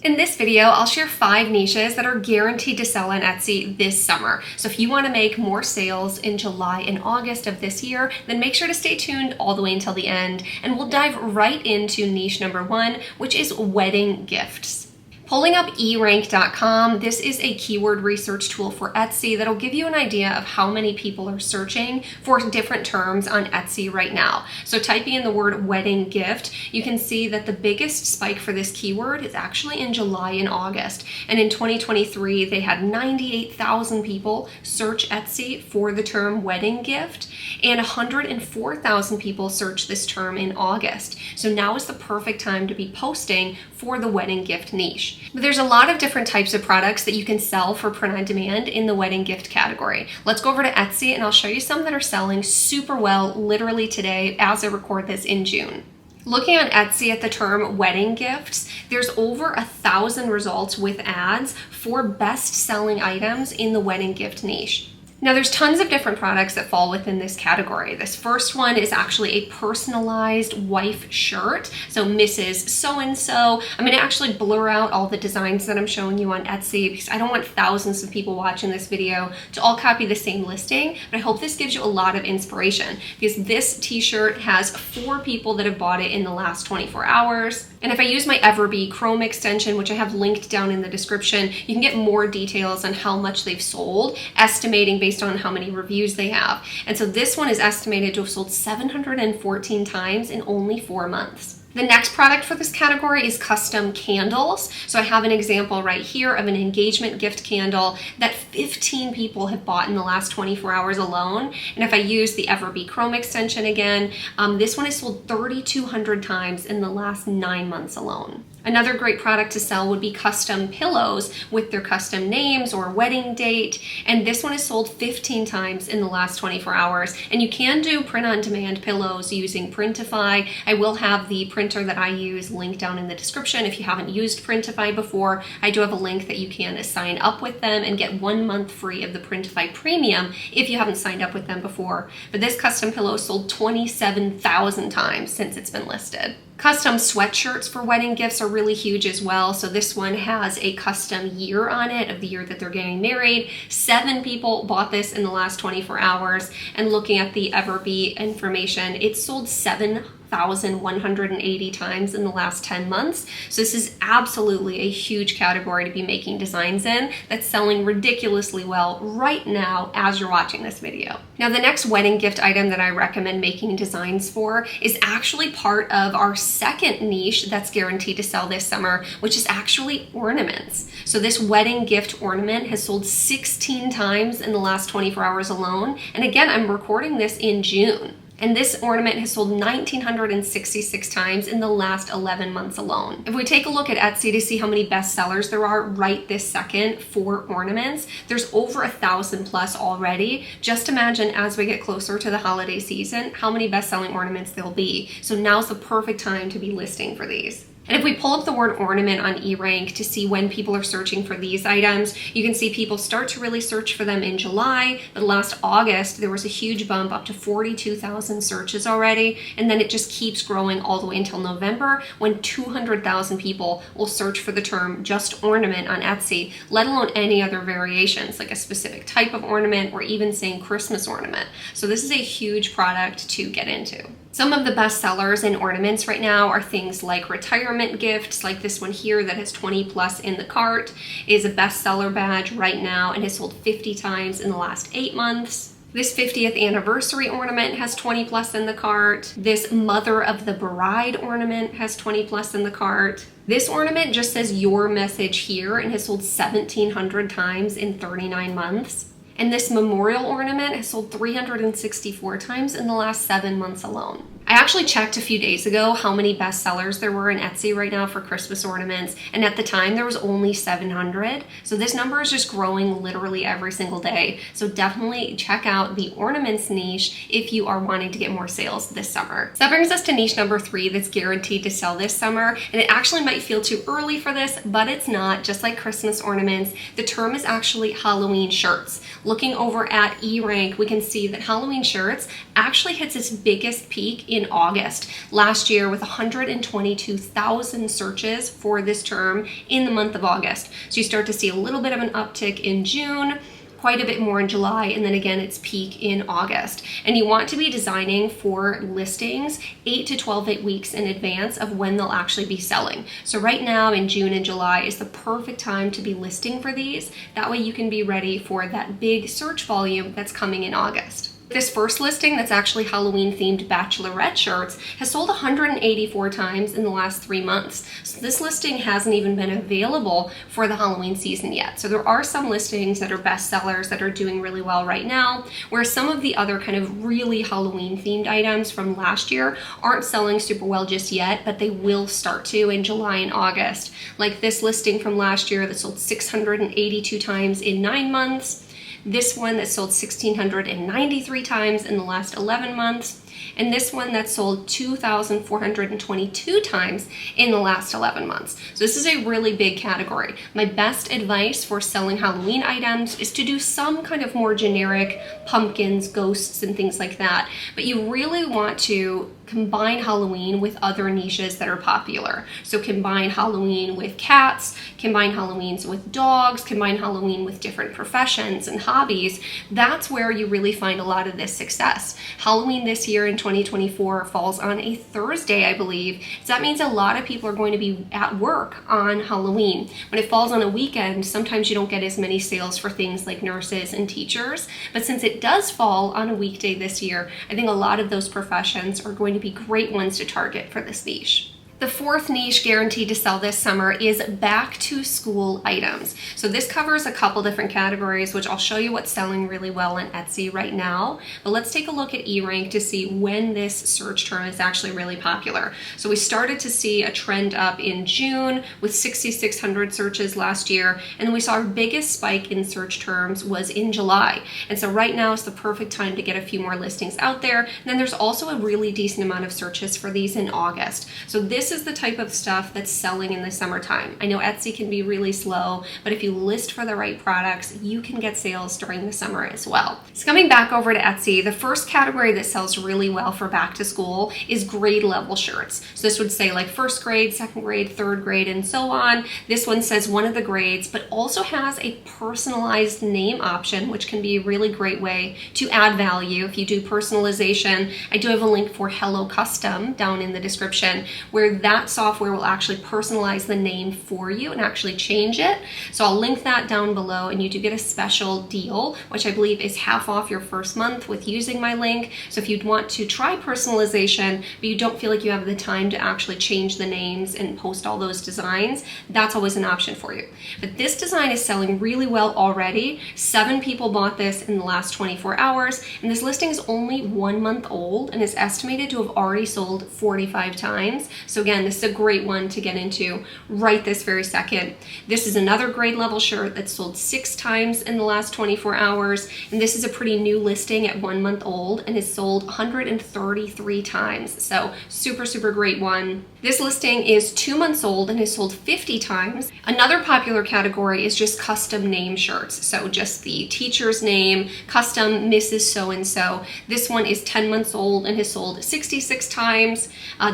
In this video, I'll share 5 niches that are guaranteed to sell on Etsy this summer. So if you want to make more sales in July and August of this year, then make sure to stay tuned all the way until the end, and we'll dive right into niche number 1, which is wedding gifts. Pulling up 𝗗𝗚𝗏𝗡.com, this is a keyword research tool for Etsy that'll give you an idea of how many people are searching for different terms on Etsy right now. So typing in the word wedding gift, you can see that the biggest spike for this keyword is actually in July and August. And in 2023, they had 98,000 people search Etsy for the term wedding gift, and 104,000 people search this term in August. So now is the perfect time to be posting for the wedding gift niche. But there's a lot of different types of products that you can sell for print on demand in the wedding gift category. Let's go over to Etsy and I'll show you some that are selling super well literally today as I record this in June. Looking on Etsy at the term wedding gifts, there's over 1,000 results with ads for best-selling items in the wedding gift niche. Now there's tons of different products that fall within this category. This first one is actually a personalized wife shirt. So Mrs. So-and-so. I'm going to actually blur out all the designs that I'm showing you on Etsy because I don't want thousands of people watching this video to all copy the same listing, but I hope this gives you a lot of inspiration because this t-shirt has 4 people that have bought it in the last 24 hours. And if I use my Everbee Chrome extension, which I have linked down in the description, you can get more details on how much they've sold, estimating based on how many reviews they have. And so this one is estimated to have sold 714 times in only 4 months. The next product for this category is custom candles. So I have an example right here of an engagement gift candle that 15 people have bought in the last 24 hours alone. And if I use the Everbee Chrome extension again, this one has sold 3,200 times in the last 9 months alone. Another great product to sell would be custom pillows with their custom names or wedding date. And this one is sold 15 times in the last 24 hours. And you can do print-on-demand pillows using Printify. I will have the printer that I use linked down in the description. If you haven't used Printify before, I do have a link that you can sign up with them and get 1 month free of the Printify Premium if you haven't signed up with them before. But this custom pillow sold 27,000 times since it's been listed. Custom sweatshirts for wedding gifts are really huge as well. So this one has a custom year on it of the year that they're getting married. 7 people bought this in the last 24 hours. And looking at the Everbee information, it sold 7,180 times in the last 10 months. So this is absolutely a huge category to be making designs in that's selling ridiculously well right now as you're watching this video. Now the next wedding gift item that I recommend making designs for is actually part of our second niche that's guaranteed to sell this summer, which is actually ornaments. So this wedding gift ornament has sold 16 times in the last 24 hours alone. And again, I'm recording this in June. And this ornament has sold 1,966 times in the last 11 months alone. If we take a look at Etsy to see how many bestsellers there are right this second for ornaments, there's over 1,000 plus already. Just imagine as we get closer to the holiday season, how many best-selling ornaments there'll be. So now's the perfect time to be listing for these. And if we pull up the word ornament on eRank to see when people are searching for these items, you can see people start to really search for them in July, but last August there was a huge bump up to 42,000 searches already, and then it just keeps growing all the way until November when 200,000 people will search for the term just ornament on Etsy, let alone any other variations like a specific type of ornament or even saying Christmas ornament. So this is a huge product to get into. Some of the best sellers in ornaments right now are things like retirement gifts, like this one here that has 20 plus in the cart, is a bestseller badge right now and has sold 50 times in the last 8 months. This 50th anniversary ornament has 20 plus in the cart. This mother of the bride ornament has 20 plus in the cart. This ornament just says your message here and has sold 1,700 times in 39 months. And this memorial ornament has sold 364 times in the last 7 months alone. I actually checked a few days ago how many bestsellers there were in Etsy right now for Christmas ornaments, and at the time there was only 700. So this number is just growing literally every single day. So definitely check out the ornaments niche if you are wanting to get more sales this summer. So that brings us to niche number 3 that's guaranteed to sell this summer, and it actually might feel too early for this, but it's not. Just like Christmas ornaments, the term is actually Halloween shirts. Looking over at eRank, we can see that Halloween shirts actually hits its biggest peak in August. Last year with 122,000 searches for this term in the month of August. So you start to see a little bit of an uptick in June, quite a bit more in July, and then again its peak in August. And you want to be designing for listings 8 to 12 weeks in advance of when they'll actually be selling. So right now in June and July is the perfect time to be listing for these. That way you can be ready for that big search volume that's coming in August. This first listing that's actually Halloween themed bachelorette shirts has sold 184 times in the last 3 months. So this listing hasn't even been available for the Halloween season yet. So there are some listings that are bestsellers that are doing really well right now, where some of the other kind of really Halloween themed items from last year aren't selling super well just yet, but they will start to in July and August. Like this listing from last year that sold 682 times in 9 months. This one that sold 1,693 times in the last 11 months, and this one that sold 2,422 times in the last 11 months. So this is a really big category. My best advice for selling Halloween items is to do some kind of more generic pumpkins, ghosts, and things like that. But you really want to combine Halloween with other niches that are popular. So combine Halloween with cats, combine Halloweens with dogs, combine Halloween with different professions and hobbies. That's where you really find a lot of this success. Halloween this year in 2024 falls on a Thursday, I believe. So that means a lot of people are going to be at work on Halloween. When it falls on a weekend, sometimes you don't get as many sales for things like nurses and teachers. But since it does fall on a weekday this year, I think a lot of those professions are going to be great ones to target for this niche. The fourth niche guaranteed to sell this summer is back to school items. So this covers a couple different categories, which I'll show you what's selling really well on Etsy right now. But let's take a look at eRank to see when this search term is actually really popular. So we started to see a trend up in June with 6,600 searches last year. And then we saw our biggest spike in search terms was in July. And so right now is the perfect time to get a few more listings out there. And then there's also a really decent amount of searches for these in August. So this is the type of stuff that's selling in the summertime. I know Etsy can be really slow, but if you list for the right products, you can get sales during the summer as well. So coming back over to Etsy, the first category that sells really well for back to school is grade level shirts. So this would say like first grade, second grade, third grade, and so on. This one says one of the grades, but also has a personalized name option, which can be a really great way to add value. If you do personalization, I do have a link for Hello Custom down in the description, where that software will actually personalize the name for you and actually change it. So I'll link that down below, and you do get a special deal, which I believe is half off your first month with using my link. So if you'd want to try personalization, but you don't feel like you have the time to actually change the names and post all those designs, that's always an option for you. But this design is selling really well already. 7 people bought this in the last 24 hours, and this listing is only 1 month old and is estimated to have already sold 45 times. So again, this is a great one to get into right this very second. This is another grade level shirt that sold 6 times in the last 24 hours. And this is a pretty new listing at 1 month old and has sold 133 times. So super, super great one. This listing is 2 months old and has sold 50 times. Another popular category is just custom name shirts. So just the teacher's name, custom Mrs. So-and-so. This one is 10 months old and has sold 66 times.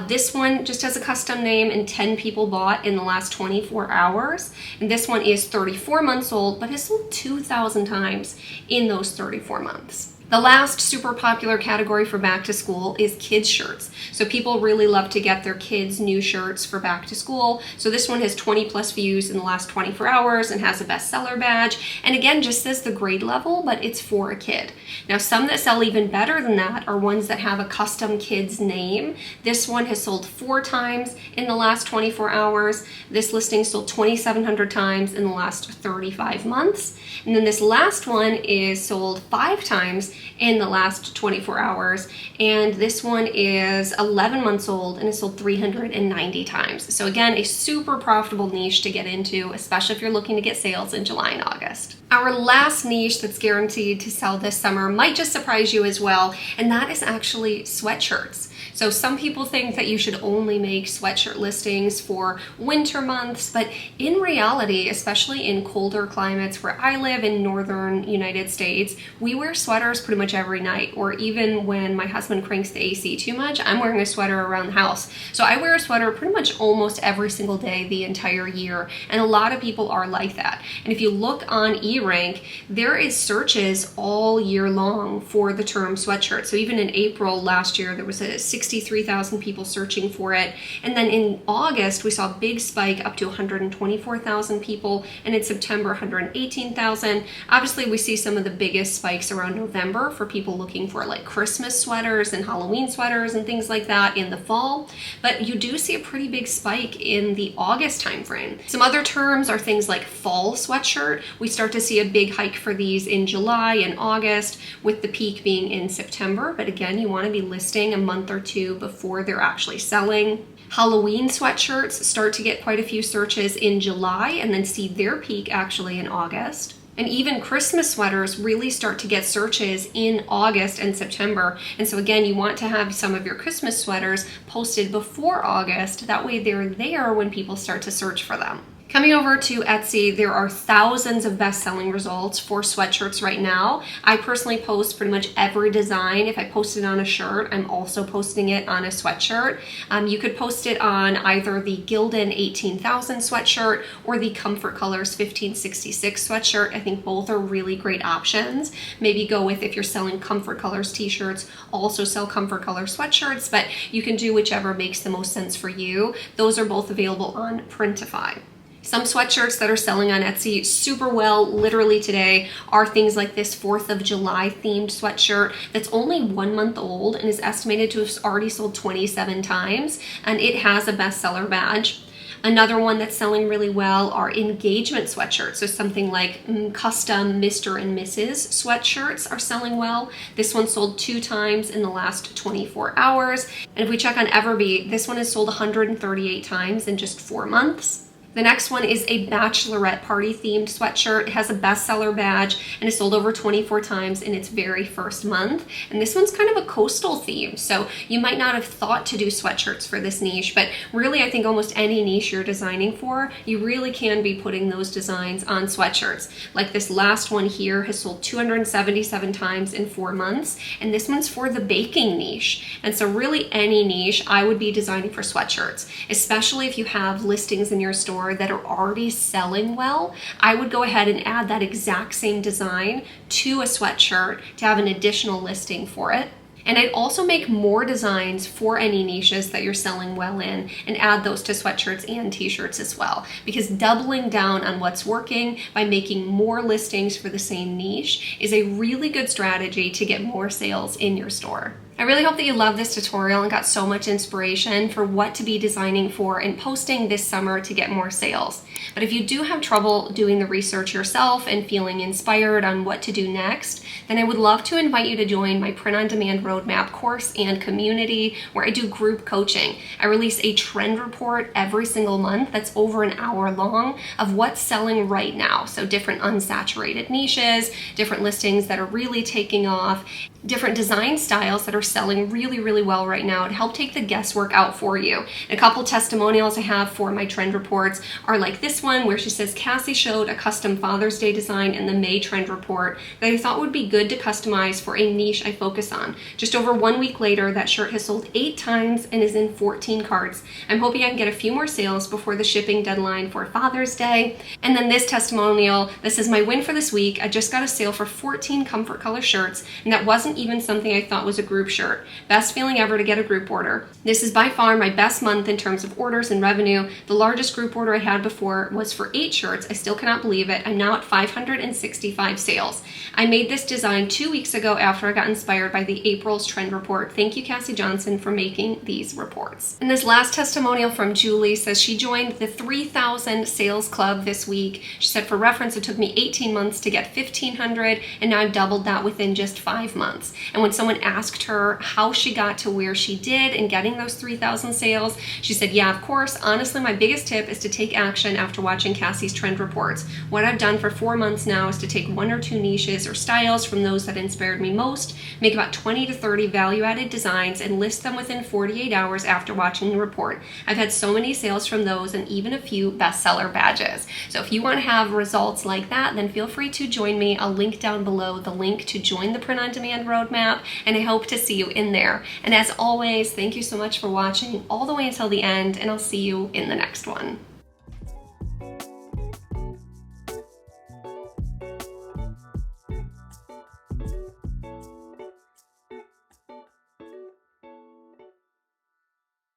This one just has a custom name and 10 people bought in the last 24 hours. And this one is 34 months old, but has sold 2,000 times in those 34 months. The last super popular category for back to school is kids shirts. So people really love to get their kids new shirts for back to school. So this one has 20 plus views in the last 24 hours and has a bestseller badge. And again, just says the grade level, but it's for a kid. Now, some that sell even better than that are ones that have a custom kid's name. This one has sold 4 times in the last 24 hours. This listing sold 2,700 times in the last 35 months. And then this last one is sold 5 times in the last 24 hours. And this one is 11 months old and is sold 390 times. So again, a super profitable niche to get into, especially if you're looking to get sales in July and August. Our last niche that's guaranteed to sell this summer might just surprise you as well, and that is actually sweatshirts. So some people think that you should only make sweatshirt listings for winter months, but in reality, especially in colder climates where I live in northern United States, we wear sweaters pretty much every night, or even when my husband cranks the AC too much, I'm wearing a sweater around the house. So I wear a sweater pretty much almost every single day the entire year, and a lot of people are like that. And if you look on eRank, there is searches all year long for the term sweatshirt. So even in April last year, there was 63,000 people searching for it. And then in August, we saw a big spike up to 124,000 people. And in September, 118,000. Obviously, we see some of the biggest spikes around November for people looking for like Christmas sweaters and Halloween sweaters and things like that in the fall. But you do see a pretty big spike in the August timeframe. Some other terms are things like fall sweatshirt. We start to see a big hike for these in July and August, with the peak being in September. But again, you want to be listing a month or two before they're actually selling. Halloween sweatshirts start to get quite a few searches in July and then see their peak actually in August. And even Christmas sweaters really start to get searches in August and September. And so again, you want to have some of your Christmas sweaters posted before August. That way they're there when people start to search for them. Coming over to Etsy, there are thousands of best-selling results for sweatshirts right now. I personally post pretty much every design. If I post it on a shirt, I'm also posting it on a sweatshirt. You could post it on either the Gildan 18,000 sweatshirt or the Comfort Colors 1566 sweatshirt. I think both are really great options. Maybe go with, if you're selling Comfort Colors t-shirts, also sell Comfort Color sweatshirts, but you can do whichever makes the most sense for you. Those are both available on Printify. Some sweatshirts that are selling on Etsy super well literally today are things like this 4th of July themed sweatshirt that's only 1 month old and is estimated to have already sold 27 times, and it has a bestseller badge. Another one that's selling really well are engagement sweatshirts. So something like custom Mr. and Mrs. sweatshirts are selling well. This one sold 2 times in the last 24 hours. And if we check on Everbee, this one has sold 138 times in just 4 months. The next one is a bachelorette party themed sweatshirt. It has a bestseller badge and is sold over 24 times in its very first month. And this one's kind of a coastal theme, so you might not have thought to do sweatshirts for this niche, but really I think almost any niche you're designing for, you really can be putting those designs on sweatshirts. Like this last one here has sold 277 times in 4 months, and this one's for the baking niche. And so really any niche I would be designing for sweatshirts, especially if you have listings in your store that are already selling well. I would go ahead and add that exact same design to a sweatshirt to have an additional listing for it. And I'd also make more designs for any niches that you're selling well in and add those to sweatshirts and t-shirts as well. Because doubling down on what's working by making more listings for the same niche is a really good strategy to get more sales in your store. I really hope that you love this tutorial and got so much inspiration for what to be designing for and posting this summer to get more sales. But if you do have trouble doing the research yourself and feeling inspired on what to do next, then I would love to invite you to join my print-on-demand roadmap course and community where I do group coaching. I release a trend report every single month that's over an hour long of what's selling right now. So different unsaturated niches, different listings that are really taking off, different design styles that are selling really, really well right now to help take the guesswork out for you. And a couple testimonials I have for my trend reports are like this one where she says, Cassie showed a custom Father's Day design in the May trend report that I thought would be good to customize for a niche I focus on. Just over 1 week later, that shirt has sold 8 times and is in 14 carts. I'm hoping I can get a few more sales before the shipping deadline for Father's Day. And then this testimonial, this is my win for this week. I just got a sale for 14 Comfort Color shirts, and that wasn't even something I thought was a group shirt. Best feeling ever to get a group order. This is by far my best month in terms of orders and revenue. The largest group order I had before was for 8 shirts. I still cannot believe it. I'm now at 565 sales. I made this design 2 weeks ago after I got inspired by the April's trend report. Thank you, Cassie Johnson, for making these reports. And this last testimonial from Julie says she joined the 3,000 sales club this week. She said, for reference, it took me 18 months to get 1,500, and now I've doubled that within just 5 months. months. And when someone asked her how she got to where she did in getting those 3,000 sales, she said, yeah, of course, honestly, my biggest tip is to take action after watching Cassie's trend reports. What I've done for 4 months now is to take 1 or 2 niches or styles from those that inspired me most, make about 20 to 30 value-added designs, and list them within 48 hours after watching the report. I've had so many sales from those and even a few bestseller badges. So if you want to have results like that, then feel free to join me. I'll link down below the link to join the Print on Demand Roadmap, and I hope to see you in there. And as always, thank you so much for watching all the way until the end, and I'll see you in the next one.